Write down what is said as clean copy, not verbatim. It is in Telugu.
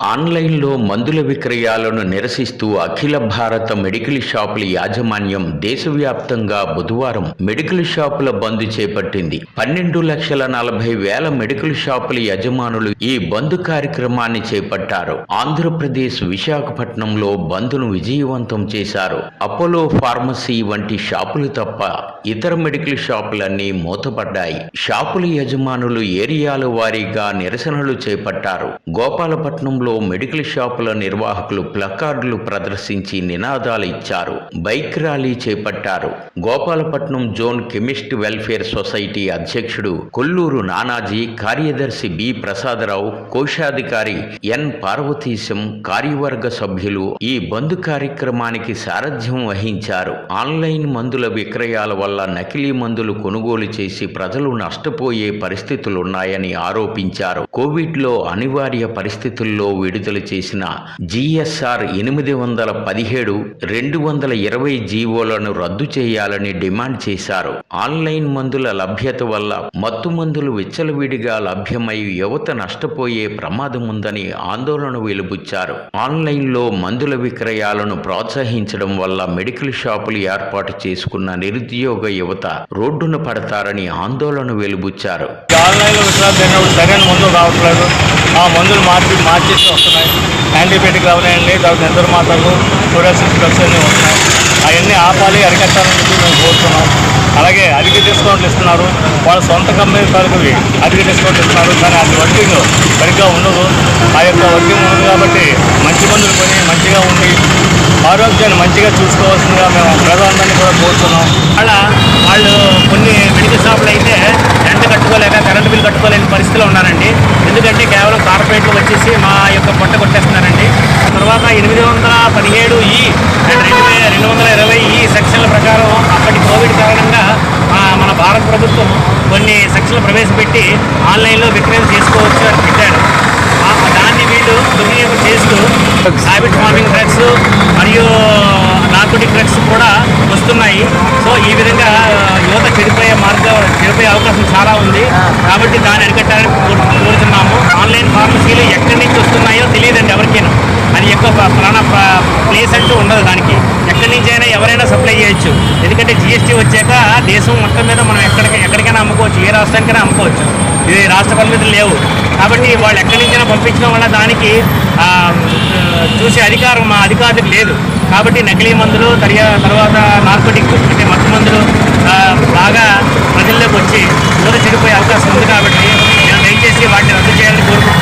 ఆన్లైన్లో మందుల విక్రయాలను నిరసిస్తూ అఖిల భారత మెడికల్ షాపుల యాజమాన్యం దేశవ్యాప్తంగా బుధవారం మెడికల్ షాపుల బంద్ చేపట్టింది. 12,40,000 మెడికల్ షాపుల యజమానులు ఈ బంద్ కార్యక్రమాన్ని చేపట్టారు. ఆంధ్రప్రదేశ్ విశాఖపట్నంలో బంద్ను విజయవంతం చేశారు. అపోలో ఫార్మసీ వంటి షాపులు తప్ప ఇతర మెడికల్ షాపులన్నీ మూతపడ్డాయి. షాపుల యజమానులు ఏరియాల వారీగా నిరసనలు చేపట్టారు. గోపాలపట్నంలో మెడికల్ షాపుల నిర్వాహకులు ప్లకార్డులు ప్రదర్శించి నినాదాలు ఇచ్చారు. బైక్ ర్యాలీ చేపట్టారు. Gopalapatnam zone chemist welfare society అధ్యక్షుడు కొల్లూరు నానాజీ, కార్యదర్శి బి ప్రసాదరావు, కోశాధికారి ఎన్ పార్వతీశం, కార్యవర్గ సభ్యులు ఈ బంద్ కార్యక్రమానికి సారథ్యం వహించారు. ఆన్లైన్ మందుల విక్రయాల వల్ల నకిలీ మందులు కొనుగోలు చేసి ప్రజలు నష్టపోయే పరిస్థితులున్నాయని ఆరోపించారు. కోవిడ్లో అనివార్య పరిస్థితుల్లో విడుదల చేసిన జిఎస్ఆర్ 817, 220 జీవోలను రద్దు చేయాలని డిమాండ్ చేశారు. ఆన్లైన్ మందుల లభ్యత వల్ల మత్తు మందులు విచ్చలవిడిగా లభ్యమై యువత నష్టపోయే ప్రమాదం ఉందని ఆందోళన వెలుబుచ్చారు. ఆన్లైన్లో మందుల విక్రయాలను ప్రోత్సహించడం వల్ల మెడికల్ షాపులు ఏర్పాటు చేసుకున్న నిరుద్యోగ యువత రోడ్డున పడతారని ఆందోళన వెలుబుచ్చారు. సరైన మందులు రావట్లేదు. ఆ మందులు మార్చేసి వస్తున్నాయి. యాంటీబయాటిక్ అవనాయండి, తర్వాత నిద్ర మాత్రలు, ఫ్లోరోసిస్ డ్రగ్స్ అన్నీ వస్తున్నాయి. అవన్నీ ఆపాలి, అరికట్టాలని చెప్పి మేము కోరుతున్నాం. అలాగే అధిక డిస్కౌంట్లు ఇస్తున్నారు. వాళ్ళ సొంత కంపెనీ తరపువి అధిక డిస్కౌంట్ ఇస్తున్నారు. కానీ అది వర్కింగ్ సరిగ్గా ఉండదు. ఆ యొక్క వర్కింగ్ ఉండదు కాబట్టి మంచి మందులు కొని మంచిగా ఉండి ఆరోగ్యాన్ని మంచిగా చూసుకోవాల్సిందిగా మేము ప్రజలందరినీ కూడా కోరుతున్నాం. అలా వాళ్ళు కొన్ని మెడికల్ షాపులు అయితే రెంట్ కట్టుకోలేక కరెంటు బిల్ కట్టుకోలేని పరిస్థితిలో ఉన్నారండి. ఎందుకంటే కేవలం కార్పొరేట్లు వచ్చేసి మా యొక్క పొట్ట కొట్టేస్తున్నారండి. తర్వాత 817E అండ్ 220E సెక్షన్ల ప్రకారం అప్పటి కోవిడ్ కారణంగా మన భారత ప్రభుత్వం కొన్ని సెక్షన్లు ప్రవేశపెట్టి ఆన్లైన్లో విక్రయం చేసుకోవచ్చు అని పెట్టారు. దాన్ని వీళ్ళు దుర్వినియోగం చేస్తూ హ్యాబిట్ ఫార్మింగ్ డ్రగ్స్ మరియు నార్కోటిక్ డ్రగ్స్ కూడా వస్తున్నాయి. సో ఈ విధంగా యువత చెడిపోయే అవకాశం చాలా ఉంది. కాబట్టి దాన్ని అరికట్టాలని కోరుతున్నాము. ఆన్లైన్ ఫార్మసీలు ఎక్కడి నుంచి వస్తున్నాయో తెలియదండి ఎవరికైనా. అది ఎక్కువ ఫలానా ప్లేస్ అంటూ ఉండదు. దానికి ఎక్కడి నుంచి అయినా ఎవరైనా సప్లై చేయొచ్చు. ఎందుకంటే జిఎస్టీ వచ్చాక దేశం మొత్తం మీద మనం ఎక్కడికైనా అమ్ముకోవచ్చు, ఏ రాష్ట్రానికైనా అమ్ముకోవచ్చు. ఇది రాష్ట్ర పరిమితులు లేవు. కాబట్టి వాళ్ళు ఎక్కడి నుంచైనా పంపించడం వల్ల దానికి చూసే అధికారం మా అధికారులకు లేదు. కాబట్టి నకిలీ మందులు తర్వాత నార్కోటిక్ అంటే మత్తు మందులు బాగా ప్రజల్లోకి వచ్చి యువత చెడిపోయే అవకాశం ఉంది. కాబట్టి నేను దయచేసి వాటిని రద్దు చేయాలని కోరుకుంటున్నాను.